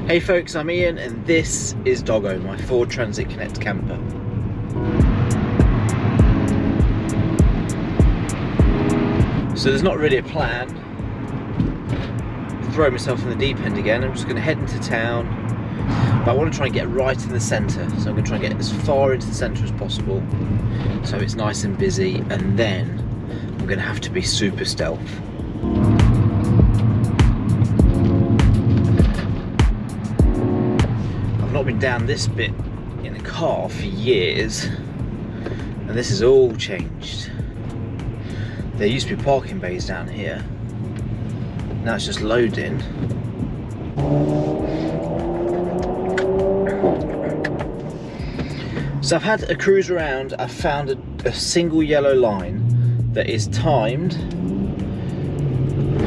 Hey folks, I'm Ian and this is Doggo, my Ford Transit Connect camper. So there's not really a plan. Throw myself in the deep end again. I'm just going to head into town, but I want to try and get right in the centre. So I'm going to try and get as far into the centre as possible so it's nice and busy, and then I'm going to have to be super stealth. I've not been down this bit in a car for years, and this has all changed. There used to be parking bays down here. Now it's just loading. So I've had a cruise around. I've found a single yellow line that is timed.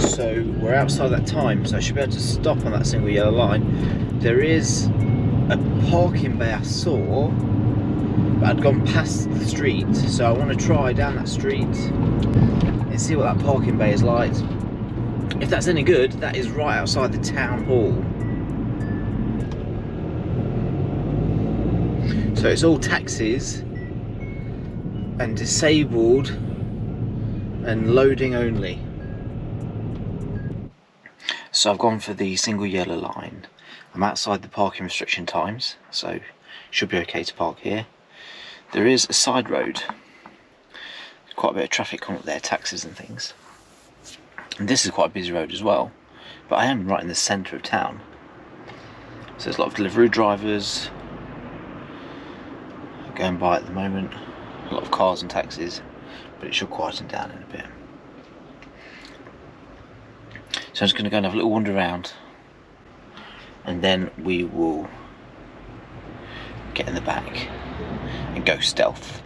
So we're outside that time, so I should be able to stop on that single yellow line. There is a parking bay I saw, but I'd gone past the street, so I want to try down that street and see what that parking bay is like. If that's any good, that is right outside the town hall. So it's all taxis and disabled and loading only. So I've gone for the single yellow line. I'm outside the parking restriction times, so should be okay to park here. There is a side road. There's quite a bit of traffic coming up there, taxis and things. And this is quite a busy road as well, but I am right in the centre of town. So there's a lot of delivery drivers going by at the moment, a lot of cars and taxis, but it should quieten down in a bit. So I'm just going to go and have a little wander around, and then we will get in the back and go stealth.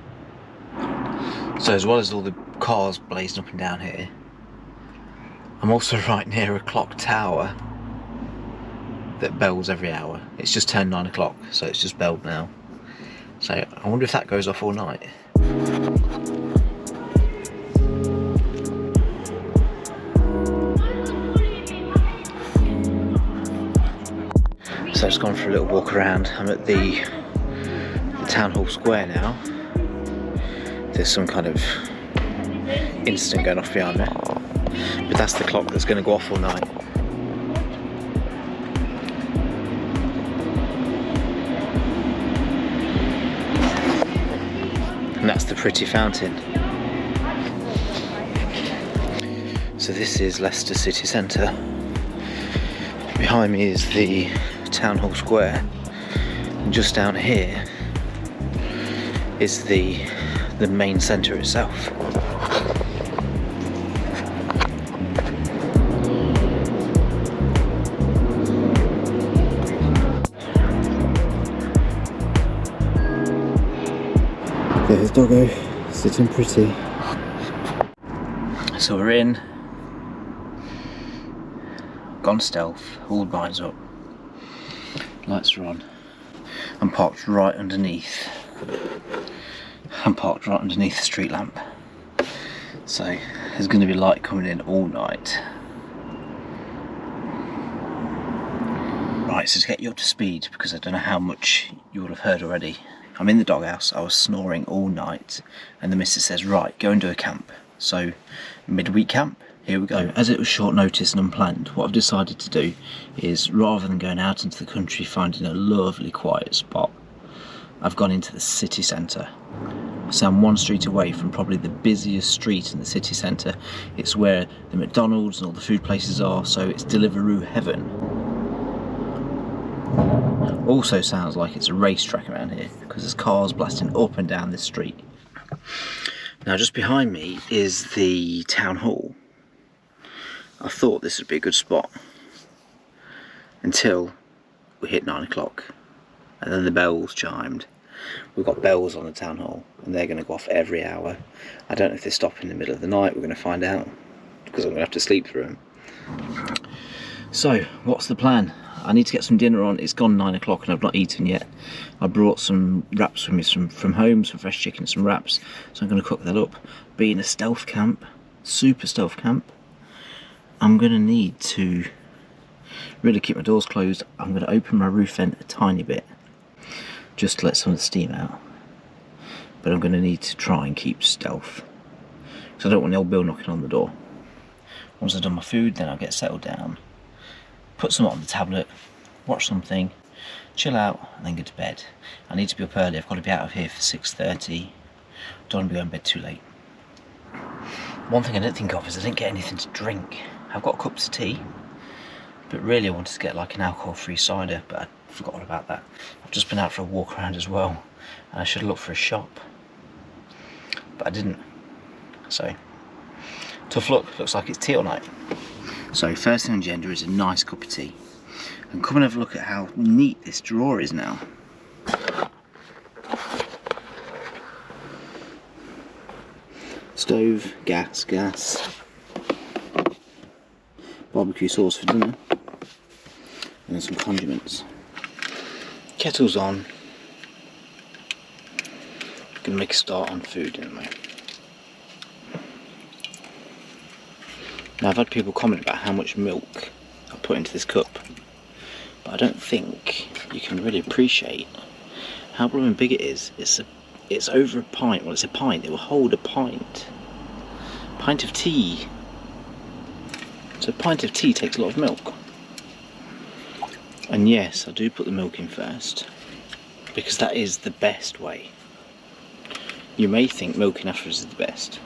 So as well as all the cars blazing up and down here, I'm also right near a clock tower that bells every hour. It's just turned 9 o'clock, so it's just belled now. So I wonder if that goes off all night. So I've just gone for a little walk around. I'm at the town hall square now. There's some kind of incident going off behind me, but that's the clock that's going to go off all night. And that's the pretty fountain. So this is Leicester city centre. Behind me is the town hall square, and just down here is the main centre itself. There's Doggo sitting pretty. So we're in, gone stealth, all blinds up, lights are on. I'm parked right underneath. The street lamp. So there's going to be light coming in all night. Right, so to get you up to speed, because I don't know how much you would have heard already. I'm in the doghouse, I was snoring all night, and the missus says, right, go and do a camp. So, midweek camp, here we go. As it was short notice and unplanned, what I've decided to do is, rather than going out into the country finding a lovely quiet spot, I've gone into the city centre. So I'm one street away from probably the busiest street in the city centre. It's where the McDonald's and all the food places are, so it's Deliveroo heaven. Also sounds like it's a racetrack around here, because there's cars blasting up and down this street. Now just behind me is the town hall. I thought this would be a good spot until we hit 9 o'clock, and then the bells chimed. We've got bells on the town hall, and they're going to go off every hour. I don't know if they stop in the middle of the night. We're going to find out, because I'm going to have to sleep through them. So what's the plan? I need to get some dinner on. It's gone 9 o'clock and I've not eaten yet. I brought some wraps with me from home, some fresh chicken and some wraps, so I'm going to cook that up. Being a stealth camp, super stealth camp, I'm going to need to Really keep my doors closed. I'm going to open my roof vent a tiny bit, just to let some of the steam out. But I'm going to need to try and keep stealth, because I don't want the old Bill knocking on the door. Once I've done my food, then I'll get settled down, put some on the tablet, watch something, chill out, and then go to bed. I need to be up early. I've got to be out of here for 6:30. Don't want to be going to bed too late. One thing I didn't think of is I didn't get anything to drink. I've got cups of tea, but really I wanted to get like an alcohol-free cider, but I forgot all about that. I've just been out for a walk around as well, and I should have looked for a shop, but I didn't. So, tough luck. Looks like it's tea all night. So first thing on the agenda is a nice cup of tea. And come and have a look at how neat this drawer is now. Stove, gas, barbecue sauce for dinner, and then some condiments. Kettle's on. Gonna make a start on food in a moment. Now I've had people comment about how much milk I put into this cup, but I don't think you can really appreciate how blooming big it is. It's over a pint. Well, it's a pint. It will hold a pint. Pint of tea. So a pint of tea takes a lot of milk. And yes, I do put the milk in first, because that is the best way. You may think milking afterwards is the best.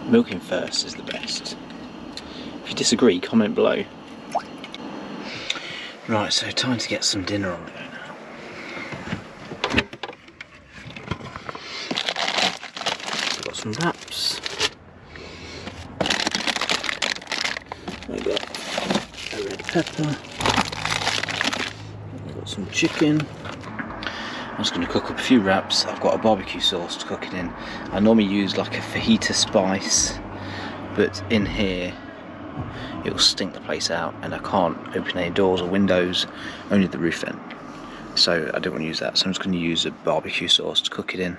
Milking first is the best. If you disagree, comment below. Right, so time to get some dinner on the go now. Got some wraps. I've got a red pepper. I've got some chicken. I'm just going to cook up a few wraps. I've got a barbecue sauce to cook it in. I normally use like a fajita spice, but in here it will stink the place out, and I can't open any doors or windows, only the roof vent. So I don't want to use that, so I'm just going to use a barbecue sauce to cook it in.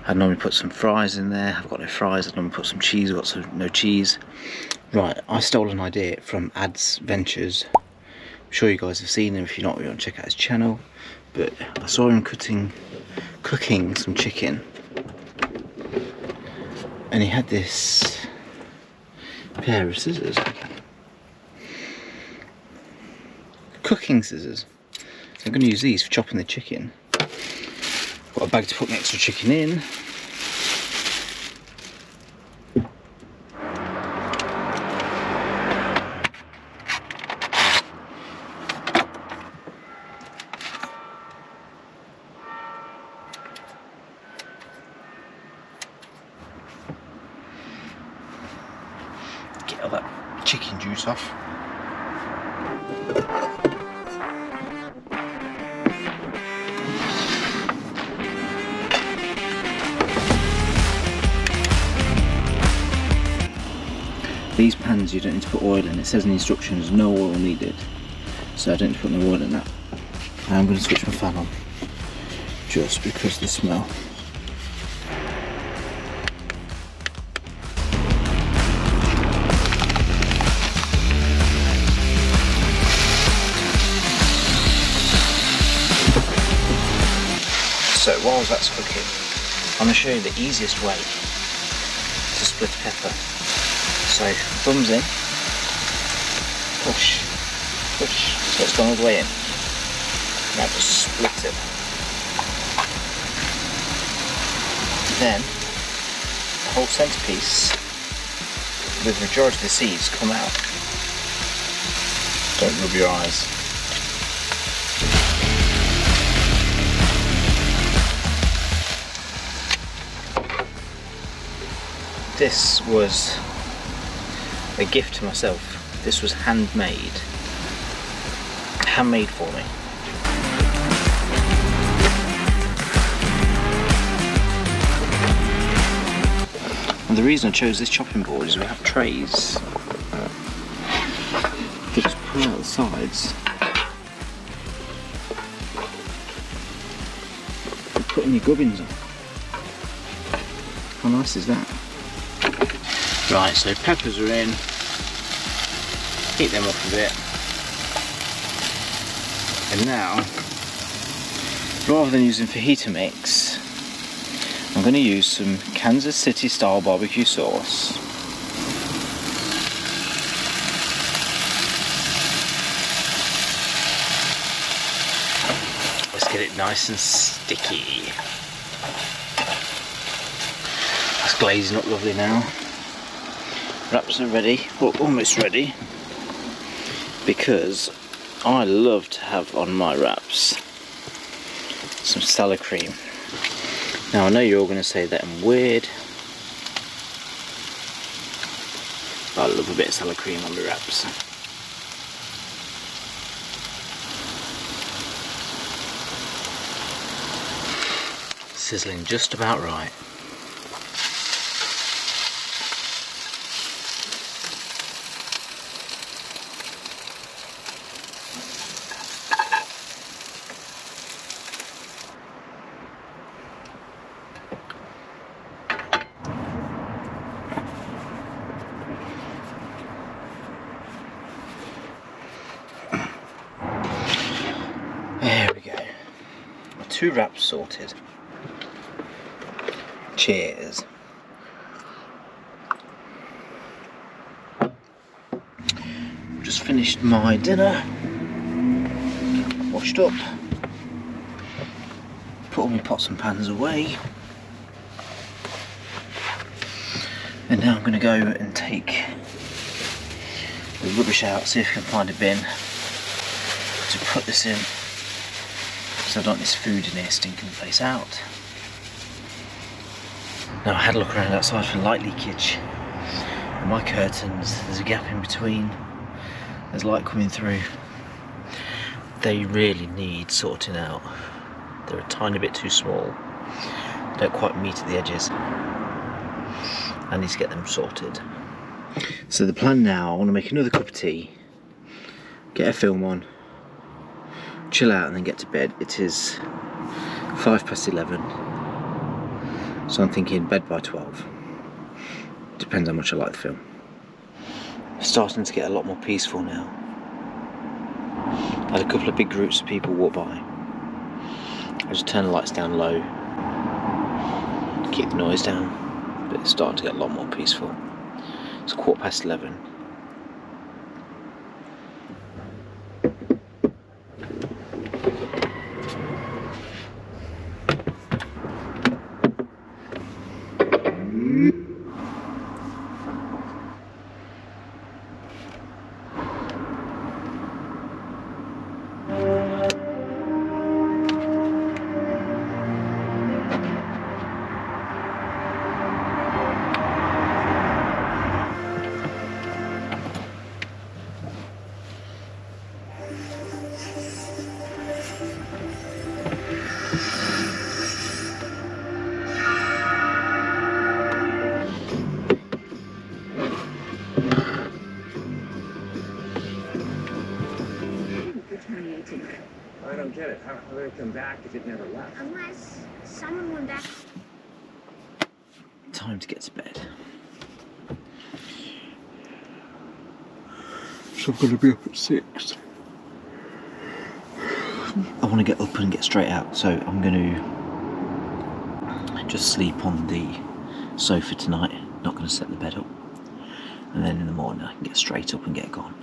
I'd normally put some fries in there. I've got no fries. I'd normally put some cheese. I've got no cheese. Right, I stole an idea from Ad's Ventures. I'm sure you guys have seen him. If you're not, you want to check out his channel. But I saw him cooking some chicken, and he had this pair of scissors, cooking scissors. So I'm going to use these for chopping the chicken. Got a bag to put the extra chicken in. Get all that chicken juice off. These pans you don't need to put oil in. It says in the instructions no oil needed, so I don't need to put no oil in that. I'm going to switch my fan on just because of the smell. So while that's cooking, I'm going to show you the easiest way to split a pepper. So thumbs in, push, push, so it's gone all the way in. Now just split it. Then the whole centerpiece with the majority of the seeds come out. Don't rub your eyes. This was a gift to myself. This was handmade for me. And the reason I chose this chopping board is we have trays that just pull out the sides. You're putting your gubbins on. How nice is that? Right, so peppers are in. Heat them up a bit. And now, rather than using fajita mix, I'm going to use some Kansas City style barbecue sauce. Let's get it nice and sticky. It's glazing up lovely now. Wraps are ready, well, almost ready, because I love to have on my wraps some salad cream. Now I know you're all going to say that I'm weird, but I love a bit of salad cream on my wraps. Sizzling just about right. There we go. My 2 wraps sorted. Cheers. Just finished my dinner. Washed up. Put all my pots and pans away. And now I'm going to go and take the rubbish out, see if I can find a bin to put this in, so I don't want this food in here stinking the place out. Now I had a look around outside for light leakage, and my curtains, there's a gap in between, there's light coming through. They really need sorting out. They're a tiny bit too small, don't quite meet at the edges. I need to get them sorted. So the plan now, I want to make another cup of tea, get a film on, chill out and then get to bed. It is 11:05, so I'm thinking bed by 12. Depends how much I like the film. It's starting to get a lot more peaceful now. I had a couple of big groups of people walk by. I just turn the lights down low, keep the noise down, but it's starting to get a lot more peaceful. It's 11:15. I don't get it. How did it come back if it never left? Unless someone went back. Time to get to bed. So I'm going to be up at 6. I want to get up and get straight out, so I'm going to just sleep on the sofa tonight. Not going to set the bed up. And then in the morning I can get straight up and get gone.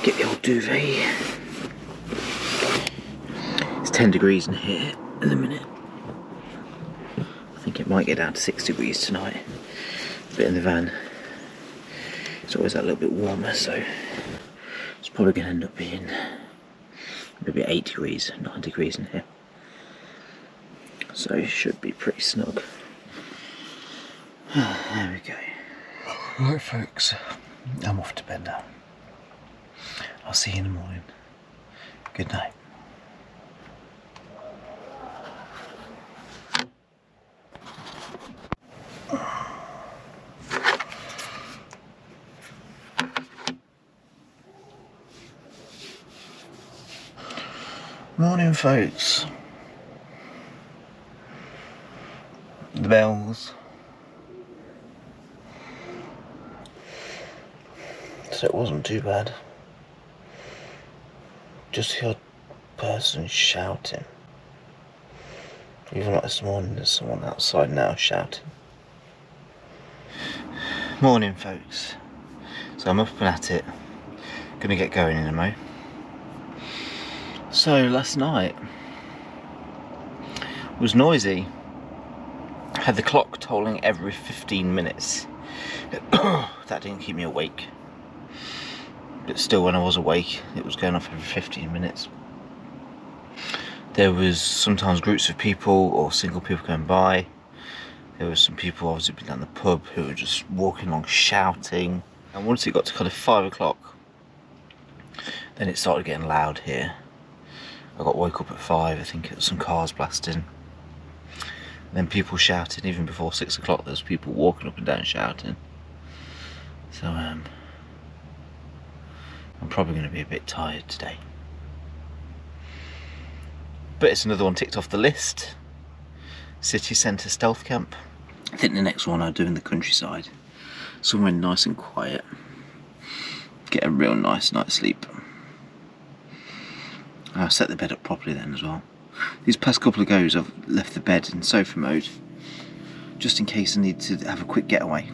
Get the old duvet. It's 10 degrees in here at the minute. I think it might get down to 6 degrees tonight. But in the van, it's always a little bit warmer, so it's probably going to end up being maybe 8 degrees, 9 degrees in here. So it should be pretty snug. There we go. Right folks, I'm off to bed now. I'll see you in the morning. Good night. Morning, folks. The bells. So it wasn't too bad. Just the odd person shouting. Even like this morning, there's someone outside now shouting. Morning, folks. So I'm up and at it. Gonna get going in a mo. So last night was noisy. Had the clock tolling every 15 minutes. That didn't keep me awake. But still, when I was awake, it was going off every 15 minutes. There was sometimes groups of people or single people going by. There was some people obviously down the pub who were just walking along shouting. And once it got to kind of 5 o'clock, then it started getting loud here. I got woke up at 5, I think it was some cars blasting. And then people shouting. Even before 6 o'clock there was people walking up and down shouting. So I'm probably going to be a bit tired today. But it's another one ticked off the list. City centre stealth camp. I think the next one I'll do in the countryside. Somewhere nice and quiet. Get a real nice night's sleep. I'll set the bed up properly then as well. These past couple of goes I've left the bed in sofa mode, just in case I need to have a quick getaway.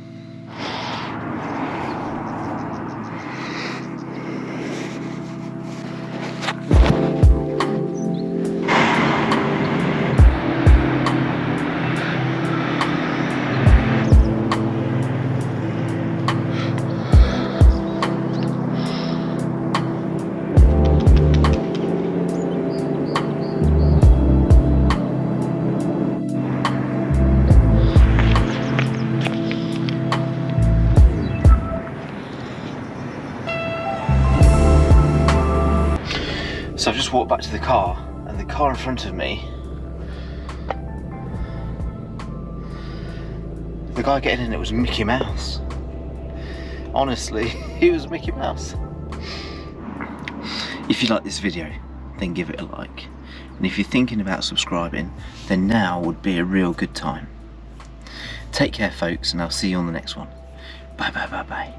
So I've just walked back to the car, and the car in front of me, the guy getting in it was Mickey Mouse. Honestly, he was Mickey Mouse. If you like this video, then give it a like. And if you're thinking about subscribing, then now would be a real good time. Take care, folks, and I'll see you on the next one. Bye bye bye bye.